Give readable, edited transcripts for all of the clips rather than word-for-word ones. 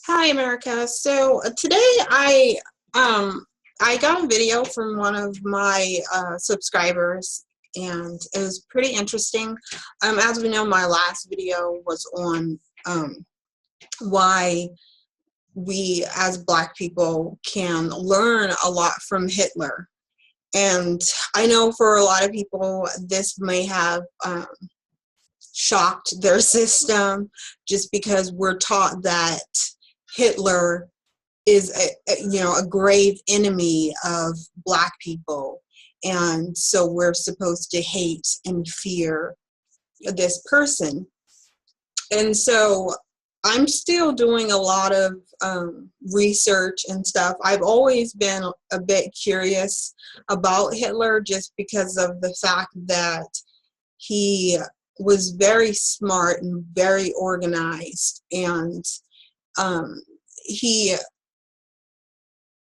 Hi, America. So today I got a video from one of my subscribers, and it was pretty interesting. As we know, my last video was on why we as Black people can learn a lot from Hitler. And I know for a lot of people this may have shocked their system, just because we're taught that Hitler is a grave enemy of Black people, and so we're supposed to hate and fear this person. And so I'm still doing a lot of research and stuff. I've always been a bit curious about Hitler, just because of the fact that he was very smart and very organized, and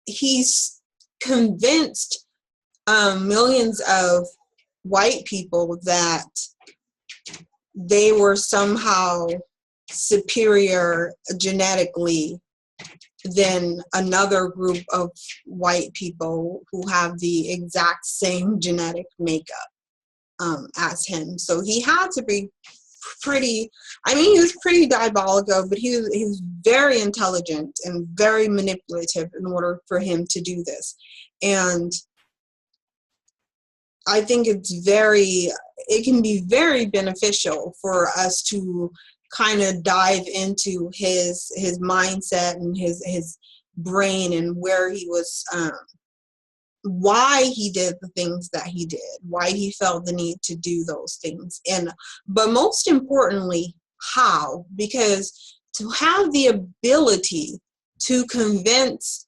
he's convinced millions of white people that they were somehow superior genetically than another group of white people who have the exact same genetic makeup as him. So he had to be pretty, he was pretty diabolical, but he was very intelligent and very manipulative in order for him to do this. And I think it can be very beneficial for us to kind of dive into his mindset and his brain, and where he was, why he did the things that he did, why he felt the need to do those things, but most importantly, how. Because to have the ability to convince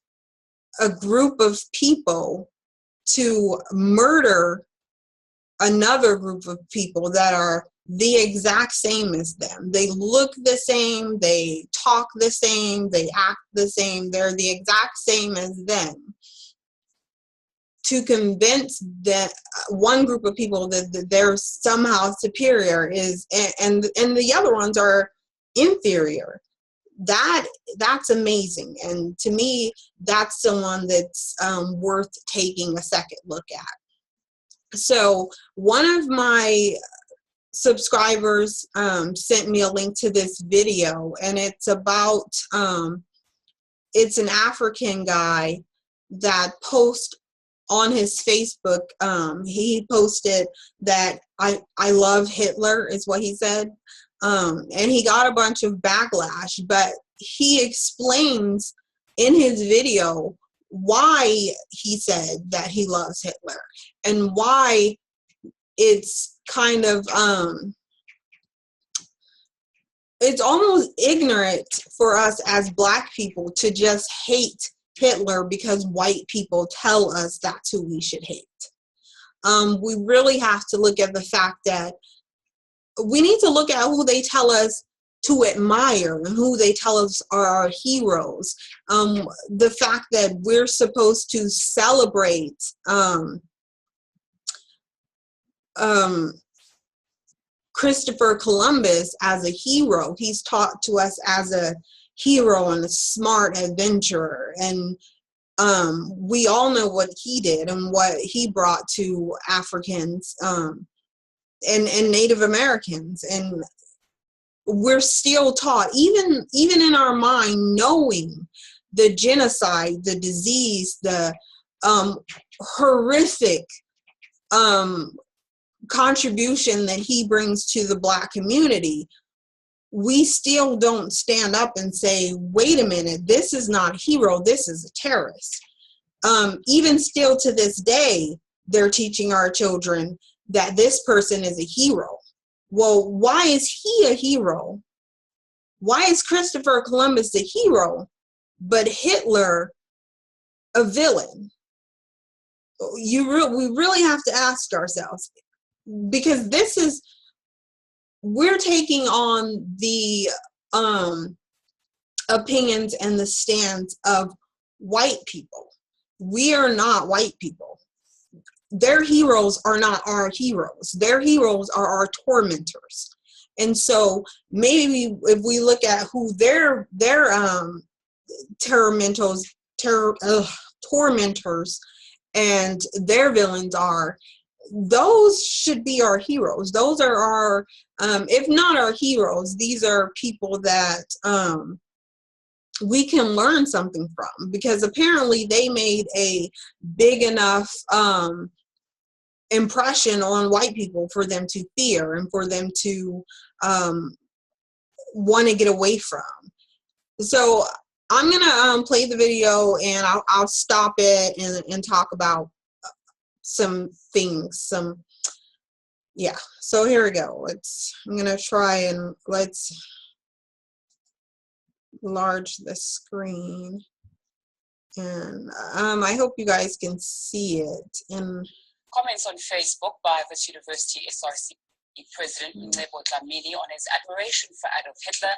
a group of people to murder another group of people that are the exact same as them, they look the same, they talk the same, they act the same, they're the exact same as them, to convince that one group of people that they're somehow superior and the other ones are inferior, that's amazing. And to me, that's someone that's worth taking a second look at. So one of my subscribers sent me a link to this video, and it's about it's an African guy that posts on his Facebook. He posted that I love Hitler, is what he said, and he got a bunch of backlash, but he explains in his video why he said that he loves Hitler, and why it's kind of it's almost ignorant for us as Black people to just hate Hitler because white people tell us that's who we should hate. We really have to look at the fact that we need to look at who they tell us to admire and who they tell us are our heroes. The fact that we're supposed to celebrate Christopher Columbus as a hero. He's taught to us as a hero and a smart adventurer, and we all know what he did and what he brought to Africans and Native Americans. And we're still taught, even in our mind, knowing the genocide, the disease, the horrific contribution that he brings to the Black community, we still don't stand up and say, wait a minute, this is not a hero, this is a terrorist. Even still to this day, they're teaching our children that this person is a hero. Well, why is he a hero? Why is Christopher Columbus a hero, but Hitler a villain? We really have to ask ourselves, because we're taking on the opinions and the stands of white people. We are not white people. Their heroes are not our heroes. Their heroes are our tormentors. And so maybe if we look at who their tormentors, tormentors, and their villains are, those should be our heroes. Those are our, if not our heroes, these are people that we can learn something from, because apparently they made a big enough impression on white people for them to fear and for them to want to get away from. So I'm gonna play the video, and I'll stop it and talk about some things. Yeah. So here we go. I'm gonna try and let's enlarge the screen, and I hope you guys can see it. And comments on Facebook by Wits University SRC President Ncebo Dlamini on his admiration for Adolf Hitler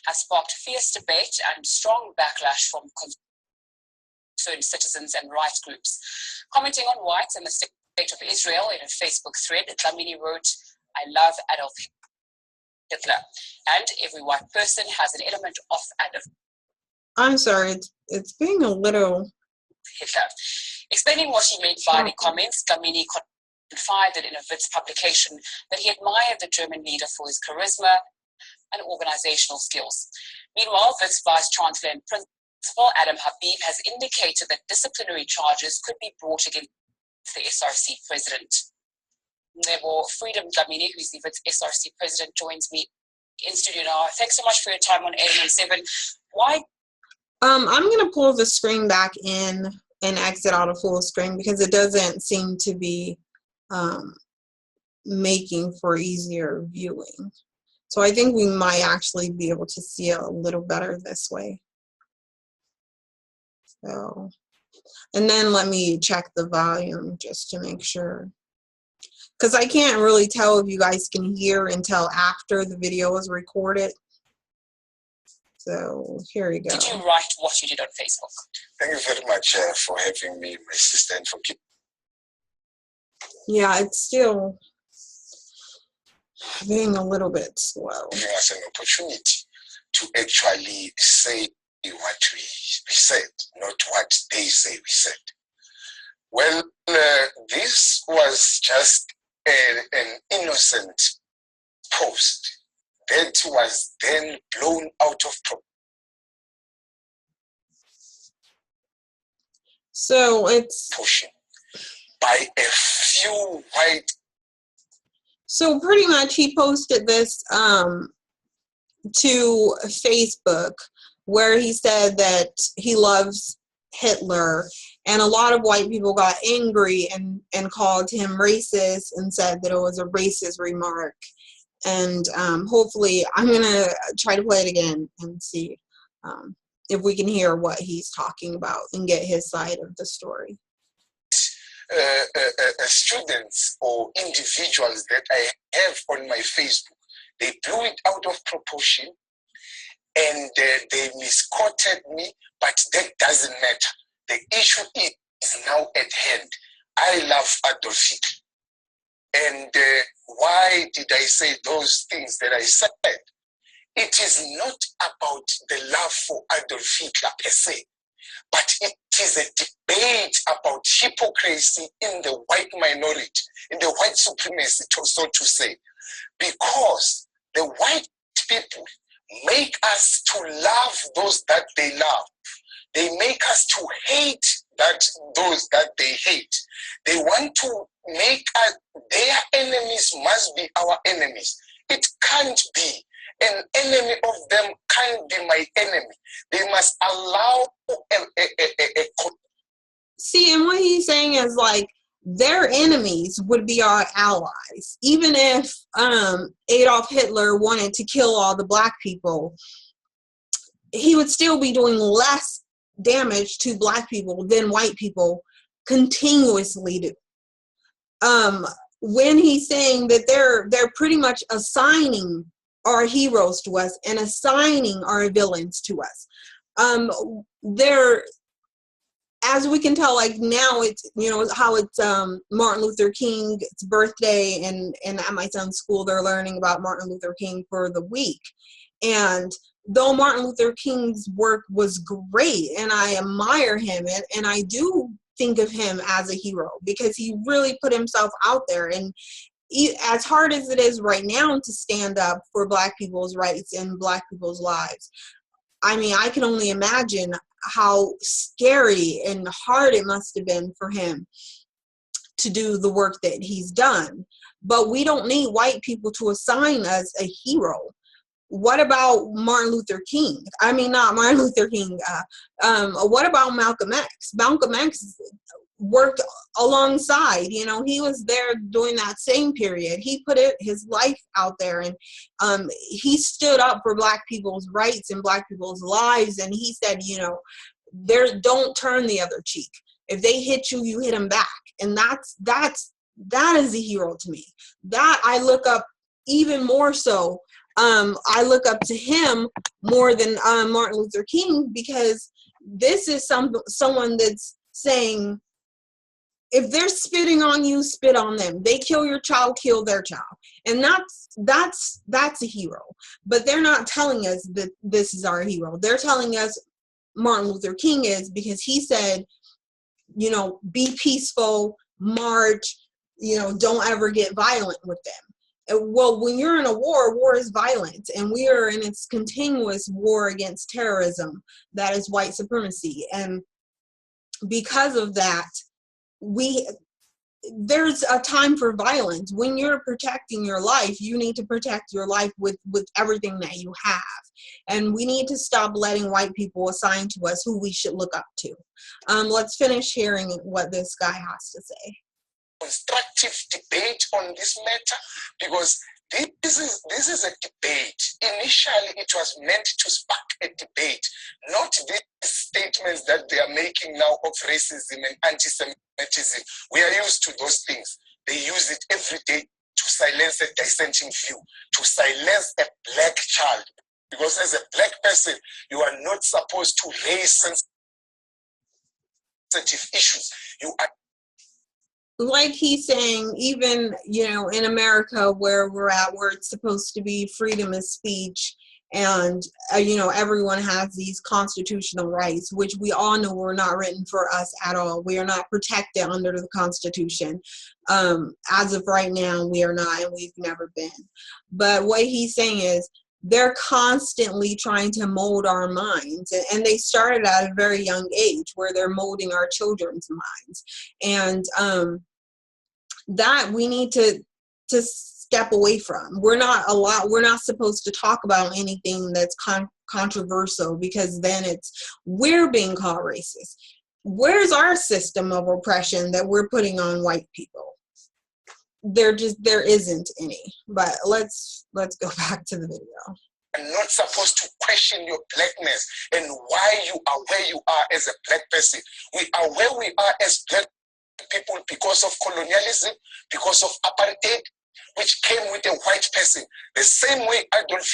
has sparked fierce debate and strong backlash from concerned citizens and rights groups. Commenting on whites and the state of Israel in a Facebook thread, Dlamini wrote, "I love Adolf Hitler, and every white person has an element of Adolf." I'm sorry, it's being a little Hitler. Explaining what he meant by the comments, Dlamini confided in a Wits publication that he admired the German leader for his charisma and organizational skills. Meanwhile, Wits Vice Chancellor and Principal Adam Habib has indicated that disciplinary charges could be brought against the SRC president. Ncebo Freedom Dlamini, who's the Wits SRC president, joins me in studio now. Thanks so much for your time on AM7. Why? I'm going to pull the screen back in and exit out of full screen, because it doesn't seem to be making for easier viewing. So I think we might actually be able to see it a little better this way. So, and then let me check the volume just to make sure, because I can't really tell if you guys can hear until after the video is recorded. So here we go. Did you write what you did on Facebook? Thank you very much for having me, my sister, and for keeping. Yeah, it's still being a little bit slow. Giving us an opportunity to actually say what we said, not what they say we said. Well, this was just an innocent post that was then blown out of proportion. So it's by a few white. So pretty much he posted this to Facebook, where he said that he loves Hitler, and a lot of white people got angry and called him racist and said that it was a racist remark. And hopefully I'm gonna try to play it again and see if we can hear what he's talking about and get his side of the story. Students or individuals that I have on my Facebook, they blew it out of proportion, and they misquoted me, but that doesn't matter. The issue is now at hand. I love Adolf Hitler. And why did I say those things that I said? It is not about the love for Adolf Hitler per se, but it is a debate about hypocrisy in the white minority, in the white supremacy, so to say, because the white people make us to love those that they love. They make us to hate those that they hate. They want to make us, their enemies must be our enemies. It can't be. An enemy of them can't be my enemy. They must allow See, and what he's saying is, like, their enemies would be our allies. Even if Adolf Hitler wanted to kill all the black people, he would still be doing less damage to black people than white people continuously do. When he's saying that they're pretty much assigning our heroes to us and assigning our villains to us, they're, as we can tell, like now it's, you know, how it's Martin Luther King's birthday, and at my son's school they're learning about Martin Luther King for the week, and though Martin Luther King's work was great and I admire him, and I do think of him as a hero because he really put himself out there, and as hard as it is right now to stand up for Black people's rights and Black people's lives, I mean, I can only imagine how scary and hard it must have been for him to do the work that he's done. But we don't need white people to assign us a hero. What about Martin Luther King? I mean, not Martin Luther King. What about Malcolm X? Malcolm X worked alongside, you know, he was there during that same period. He put his life out there, and he stood up for Black people's rights and Black people's lives. And he said, you know, don't turn the other cheek. If they hit you, you hit them back. And that is a hero to me. That I look up even more so. I look up to him more than Martin Luther King, because this is someone that's saying, if they're spitting on you, spit on them. They kill your child, kill their child. And that's a hero. But they're not telling us that this is our hero. They're telling us Martin Luther King is, because he said, you know, be peaceful, march, you know, don't ever get violent with them. Well, when you're in a war is violent, and we are in its continuous war against terrorism that is white supremacy. And because of that, there's a time for violence. When you're protecting your life, you need to protect your life with everything that you have. And we need to stop letting white people assign to us who we should look up to. Let's finish hearing what this guy has to say. Constructive debate on this matter, because this is a debate. Initially, it was meant to spark a debate, not these statements that they are making now of racism and anti-Semitism. We are used to those things. They use it every day to silence a dissenting view, to silence a Black child. Because as a Black person, you are not supposed to raise sensitive issues. You are, like he's saying, even, you know, in America where we're at, where it's supposed to be freedom of speech, and you know, everyone has these constitutional rights, which we all know were not written for us at all. We are not protected under the Constitution. As of right now, we are not, and we've never been. But what he's saying is, they're constantly trying to mold our minds, and they started at a very young age, where they're molding our children's minds. And that we need to step away from. We're not supposed to talk about anything that's controversial, because then we're being called racist. Where's our system of oppression that we're putting on white people? There isn't any. But let's go back to the video. are not supposed to question your Blackness and why you are where you are as a Black person. We are where we are as Black people because of colonialism, because of apartheid, which came with a white person. The same way Adolf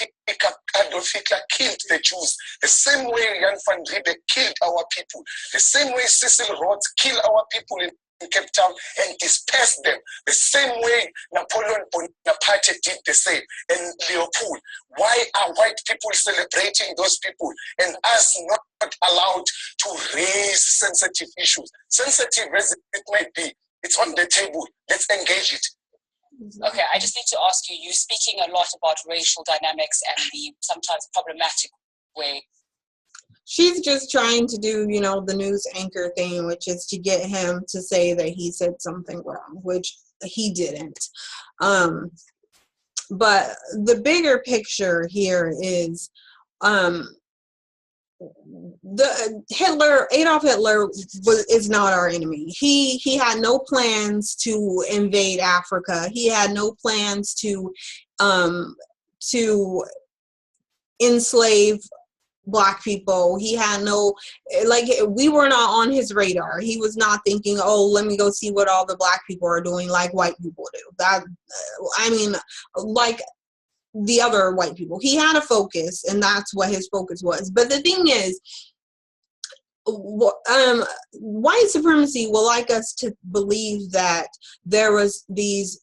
Hitler killed the Jews, the same way Jan van Riebeeck killed our people, the same way Cecil Rhodes killed our people in Cape Town and dispersed them, the same way Napoleon Bonaparte did the same, and Leopold. Why are white people celebrating those people and us not allowed to raise sensitive issues? Sensitive as it might be, it's on the table. Let's engage it. Okay, I just need to ask you, you're speaking a lot about racial dynamics and the sometimes problematic way. She's just trying to do, the news anchor thing, which is to get him to say that he said something wrong, which he didn't. But the bigger picture here is Adolf Hitler is not our enemy. He had no plans to invade Africa. He had no plans to enslave Black people. He had we were not on his radar. He was not thinking, oh, let me go see what all the Black people are doing like white people do. Like the other white people. He had a focus, and that's what his focus was. But the thing is, white supremacy will like us to believe that there was these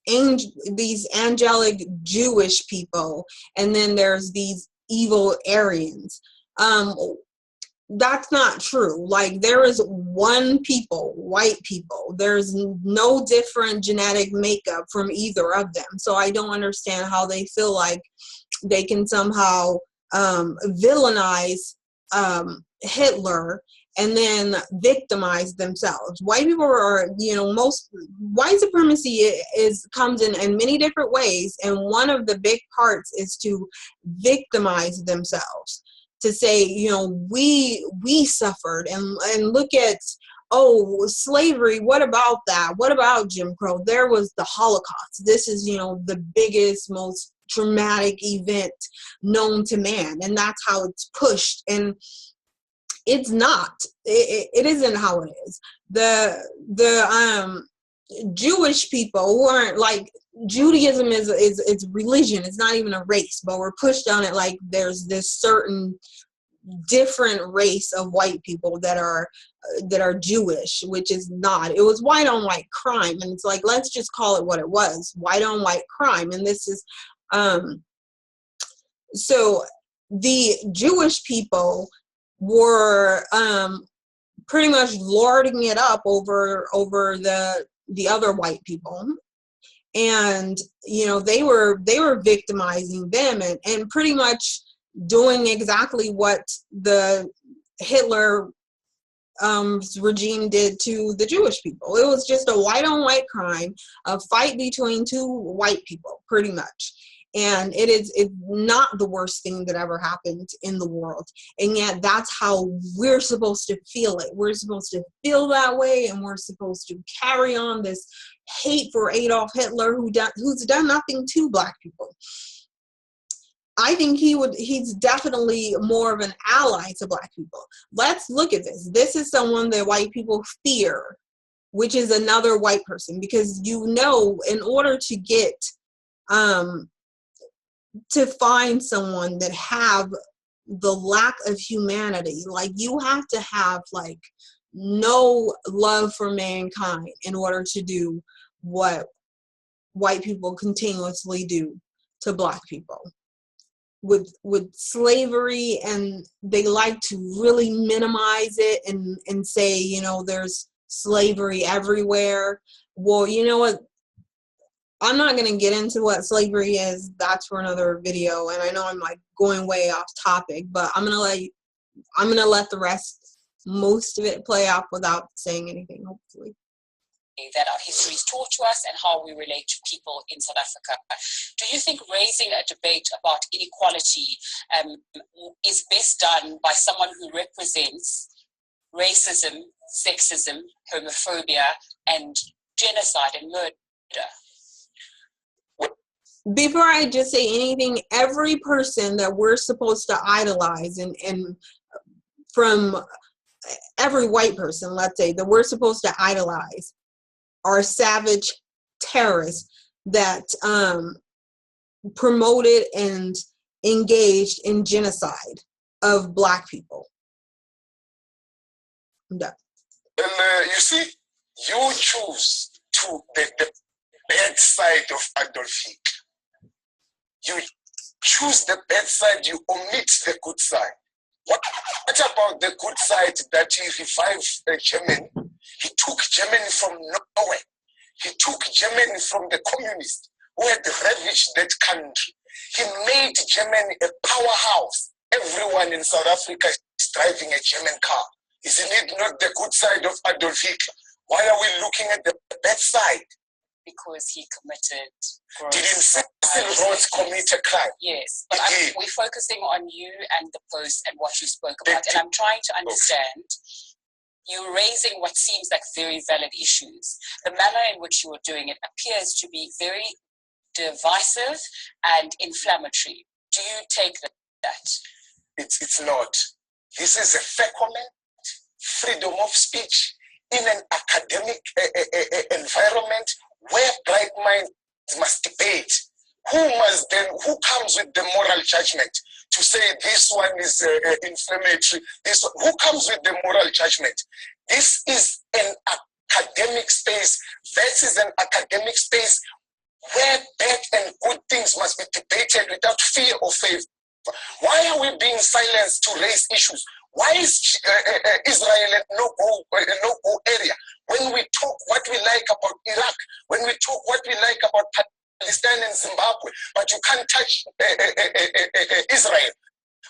these angelic Jewish people, and then there's these evil Aryans. That's not true. Like, there is one people, white people. There's no different genetic makeup from either of them. So I don't understand how they feel like they can somehow villainize Hitler and then victimize themselves. White people are, most white supremacy comes in many different ways, and one of the big parts is to victimize themselves, to say, we suffered, and look at, slavery, what about that? What about Jim Crow? There was the Holocaust. This is, the biggest, most traumatic event known to man, and that's how it's pushed. And it's not. It isn't how it is. The Jewish people weren't like, Judaism is religion. It's not even a race, but we're pushed on it like there's this certain different race of white people that are Jewish, which is not. It was white on white crime, and it's like, let's just call it what it was, white on white crime. And this is so the Jewish people were pretty much lording it up over the other white people, and they were victimizing them and pretty much doing exactly what the Hitler regime did to the Jewish people. It was just a white on white crime, a fight between two white people, pretty much. And it's not the worst thing that ever happened in the world. And yet that's how we're supposed to feel it. We're supposed to feel that way, and we're supposed to carry on this hate for Adolf Hitler, who's done nothing to black people. I think he's definitely more of an ally to black people. Let's look at this. This is someone that white people fear, which is another white person, because in order to get to find someone that have the lack of humanity, like, you have to have like no love for mankind in order to do what white people continuously do to black people with slavery. And they like to really minimize it and say, there's slavery everywhere. Well, you know what? I'm not going to get into what slavery is. That's for another video. And I know I'm like going way off topic, but I'm going to let the rest, most of it, play out without saying anything, hopefully. That our history is taught to us and how we relate to people in South Africa. Do you think raising a debate about inequality is best done by someone who represents racism, sexism, homophobia, and genocide and murder? Before I just say anything, every person that we're supposed to idolize, and from every white person, let's say, that we're supposed to idolize, are savage terrorists that promoted and engaged in genocide of black people. I'm done. And you see, you choose the bad side of Adolf Hitler. You choose the bad side, you omit the good side. What about the good side that he revived Germany? He took Germany from nowhere. He took Germany from the communists who had ravaged that country. He made Germany a powerhouse. Everyone in South Africa is driving a German car. Isn't it not the good side of Adolf Hitler? Why are we looking at the bad side? Because he committed Didn't Cecil Rhodes commit a crime? Yes, but we're focusing on you and the post and what you spoke about, and I'm trying to understand. You're raising what seems like very valid issues. The manner in which you are doing it appears to be very divisive and inflammatory. Do you take that? It's not. This is a fair comment, freedom of speech in an academic environment where bright minds must debate. Who comes with the moral judgment to say this one is inflammatory? Who comes with the moral judgment? This is an academic space. This is an academic space where bad and good things must be debated without fear or favor. Why are we being silenced to raise issues? Why is Israel a no-go area? When we talk what we like about Iraq, when we talk what we like about Palestine and Zimbabwe, but you can't touch Israel.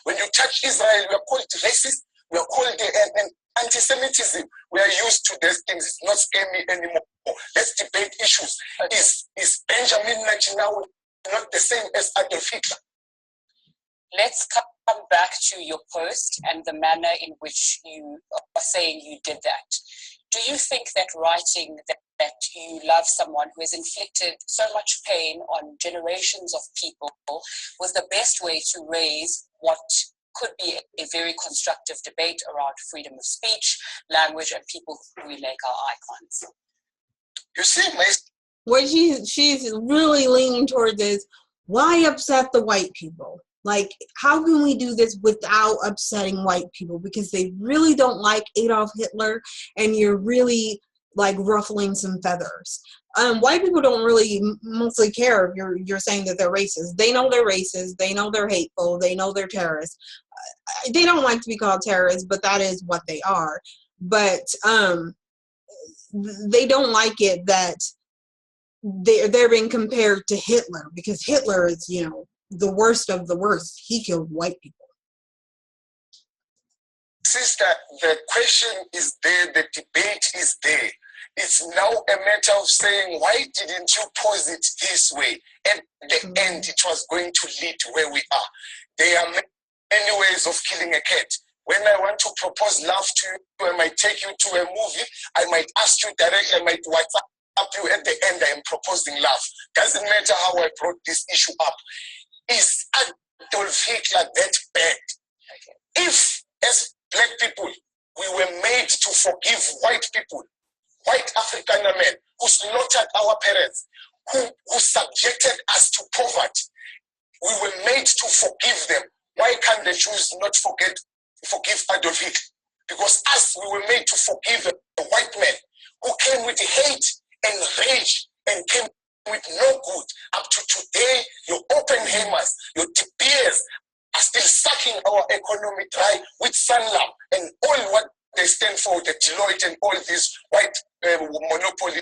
When you touch Israel, we are called racist, we are called anti-Semitism. We are used to these things. It's not scary anymore. Let's debate issues. Okay. Is Benjamin Netanyahu not the same as Adolf Hitler? Let's come back to your post and the manner in which you are saying you did that. Do you think that writing that you love someone who has inflicted so much pain on generations of people was the best way to raise what could be a very constructive debate around freedom of speech, language, and people who we make our icons? You see, what she's really leaning towards is, why upset the white people? Like, how can we do this without upsetting white people? Because they really don't like Adolf Hitler, and you're really like ruffling some feathers. White people don't really mostly care if you're saying that they're racist. They know they're racist. They know they're hateful. They know they're terrorists. They don't like to be called terrorists, but that is what they are. But they don't like it that they're being compared to Hitler, because Hitler is, you know, the worst of the worst. He killed white people. Sister, the question is there, the debate is there. It's now a matter of saying, why didn't you pose it this way? At the end, it was going to lead to where we are. There are many ways of killing a cat. When I want to propose love to you, I might take you to a movie, I might ask you directly, I might WhatsApp you. At the end, I am proposing love. Doesn't matter how I brought this issue up. Is Adolf Hitler that bad? If, as black people, we were made to forgive white people, white African men who slaughtered our parents, who subjected us to poverty, we were made to forgive them. Why can't the Jews not forgive Adolf Hitler? Because us, we were made to forgive a white man who came with hate and rage and came with no good. Up to today, your Oppenheimers, your De Beers are still sucking our economy dry with Sanlam and all what they stand for, the Deloitte and all these white monopoly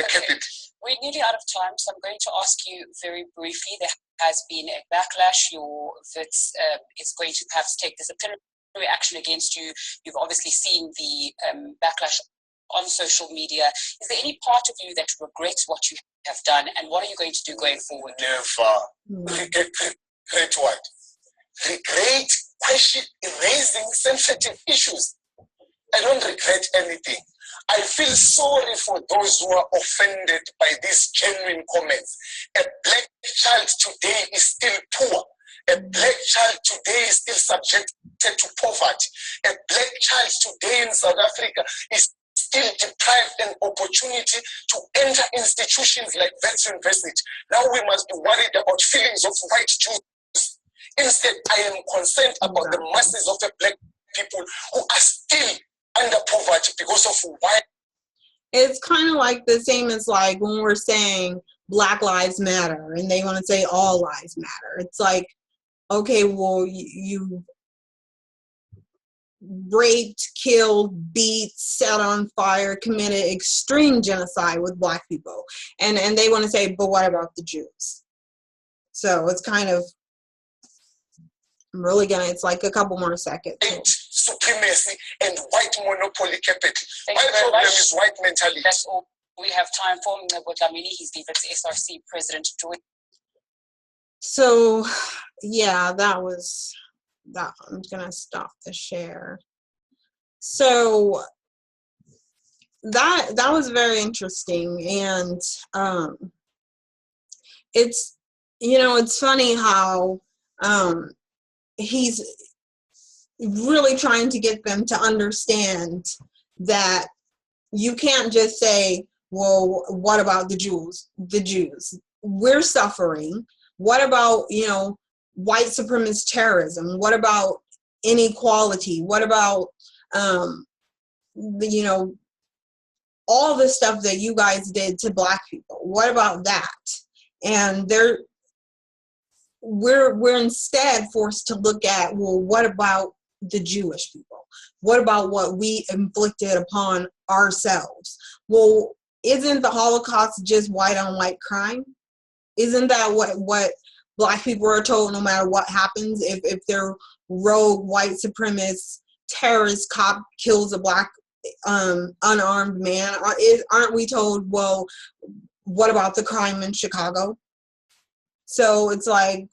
capital. We're nearly out of time, so I'm going to ask you very briefly. There has been a backlash. Your Wits is going to perhaps take disciplinary action against you. You've obviously seen the backlash on social media. Is there any part of you that regrets what you have done, and what are you going to do going forward? Never. Regret what? Regret raising sensitive issues. I don't regret anything. I feel sorry for those who are offended by these genuine comments. A black child today is still poor. A black child today is still subjected to poverty. A black child today in South Africa is still deprived an opportunity to enter institutions like Wits University. Now we must be worried about feelings of white Jews. Instead, I am concerned about the masses of the black people who are still under poverty because of white. It's kind of like the same as like when we're saying Black Lives Matter and they want to say all lives matter. It's like, okay, well, you raped, killed, beat, set on fire, committed extreme genocide with black people. And they want to say, but what about the Jews? So it's kind of, I'm really gonna, it's like a couple more seconds. Supremacy and white monopoly capital. My problem is white mentality. That's all we have time for. He's the Wits SRC president. So yeah, that was that. I'm gonna stop the share. So that was very interesting, and it's, you know, it's funny how he's really trying to get them to understand that you can't just say, well, what about the Jews? The Jews, we're suffering. What about, you know, white supremacist terrorism? What about inequality? What about, you know, all the stuff that you guys did to black people? What about that? And we're instead forced to look at, well, what about the Jewish people? What about what we inflicted upon ourselves? Well, isn't the Holocaust just white on white crime? Isn't that what Black people are told? No matter what happens, if their rogue white supremacist terrorist cop kills a Black unarmed man, aren't we told, well, what about the crime in Chicago? So it's like,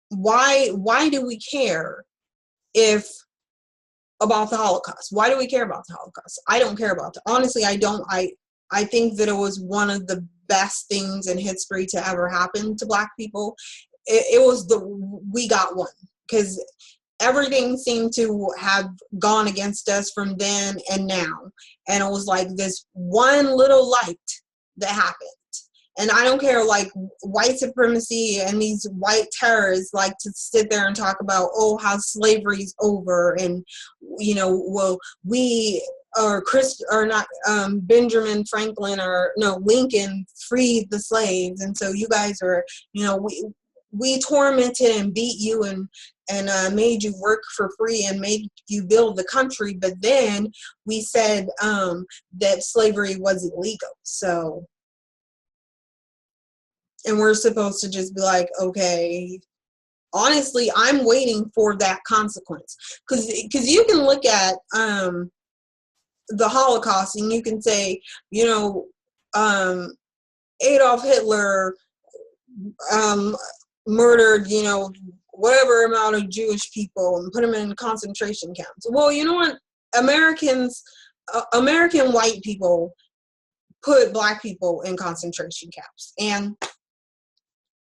why do we care about the Holocaust? Why do we care about the Holocaust? I don't care about it. Honestly, I don't. I think that it was one of the best things in history to ever happen to Black people. It was we got one, because everything seemed to have gone against us from then and now. And it was like this one little light that happened. And I don't care, like, white supremacy and these white terrorists like to sit there and talk about, oh, how slavery's over, and, you know, well, we or Benjamin Franklin or Lincoln freed the slaves, and so you guys are, you know, we tormented and beat you and made you work for free and made you build the country, but then we said that slavery was illegal. So. And we're supposed to just be like, okay, honestly, I'm waiting for that consequence. Because you can look at the Holocaust and you can say, you know, Adolf Hitler murdered, you know, whatever amount of Jewish people and put them in concentration camps. Well, you know what? American white people put Black people in concentration camps. And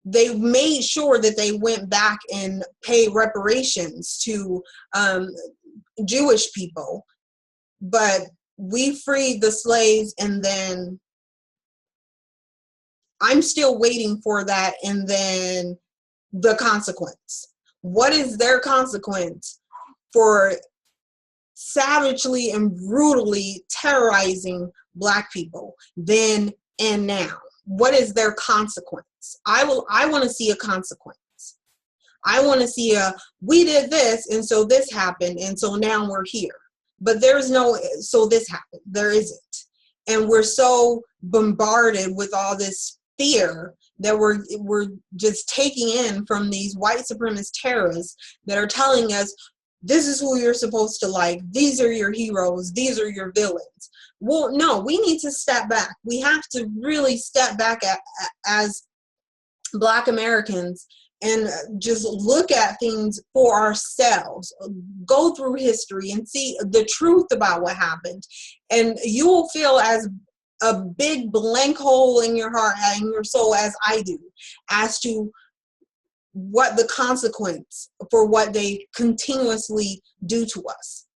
they made sure that they went back and paid reparations to Jewish people, but we freed the slaves, and then I'm still waiting for that, and then the consequence. What is their consequence for savagely and brutally terrorizing Black people then and now? What is their consequence? I want to see a consequence. I want to see we did this, and so this happened, and so now we're here. But there's no, so this happened. There isn't. And we're so bombarded with all this fear that we're just taking in from these white supremacist terrorists that are telling us, this is who you're supposed to like. These are your heroes. These are your villains. Well, no, we need to step back. We have to really step back as Black Americans and just look at things for ourselves. Go through history and see the truth about what happened. And you will feel as a big blank hole in your heart and your soul as I do, as to what the consequence for what they continuously do to us.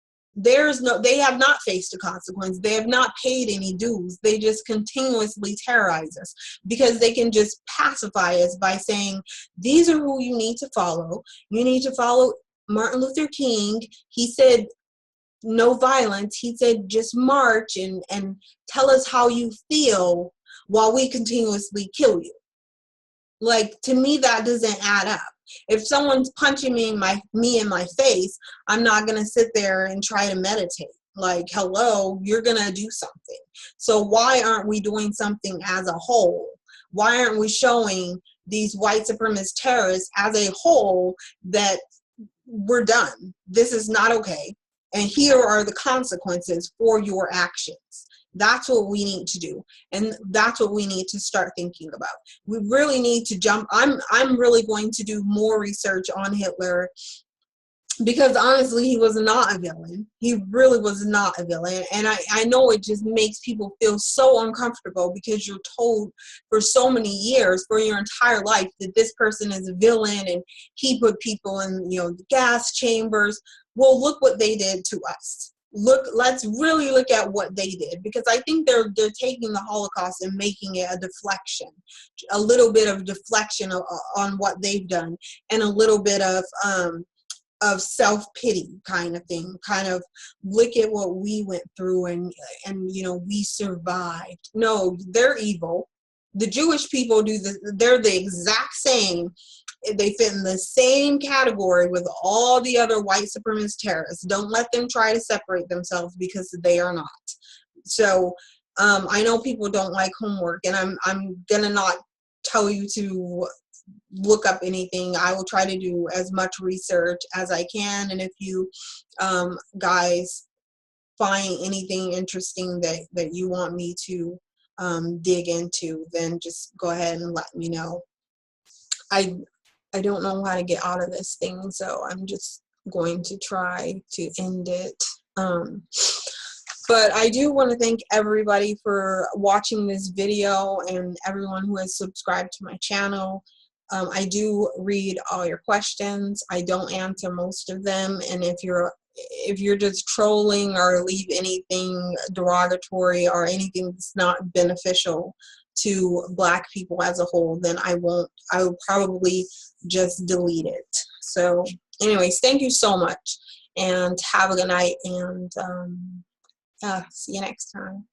They have not faced a consequence. They have not paid any dues. They just continuously terrorize us because they can just pacify us by saying, these are who you need to follow. You need to follow Martin Luther King. He said, no violence. He said, just march and tell us how you feel while we continuously kill you. Like, to me, that doesn't add up. If someone's punching me in my face, I'm not going to sit there and try to meditate. Like, hello, you're going to do something. So why aren't we doing something as a whole? Why aren't we showing these white supremacist terrorists as a whole that we're done? This is not okay. And here are the consequences for your actions. That's what we need to do. And that's what we need to start thinking about. We really need to jump. I'm really going to do more research on Hitler, because honestly, he was not a villain. He really was not a villain. And I know it just makes people feel so uncomfortable because you're told for so many years, for your entire life, that this person is a villain and he put people in, the gas chambers. Well, look what they did to us. Let's really look at what they did, because I think they're taking the Holocaust and making it a deflection, a little bit of deflection on what they've done, and a little bit of self-pity kind of thing, kind of look at what we went through and we survived. No, they're evil. the Jewish people they're the exact same. They fit in the same category with all the other white supremacist terrorists. Don't let them try to separate themselves, because they are not. So I know people don't like homework, and I'm gonna not tell you to look up anything. I will try to do as much research as I can, and if you guys find anything interesting that you want me to dig into, then just go ahead and let me know. I don't know how to get out of this thing, so I'm just going to try to end it. But I do want to thank everybody for watching this video, and everyone who has subscribed to my channel. I do read all your questions. I don't answer most of them, and if you're just trolling or leave anything derogatory or anything that's not beneficial to Black people as a whole, then I will probably just delete it. So anyways, thank you so much, and have a good night, and see you next time.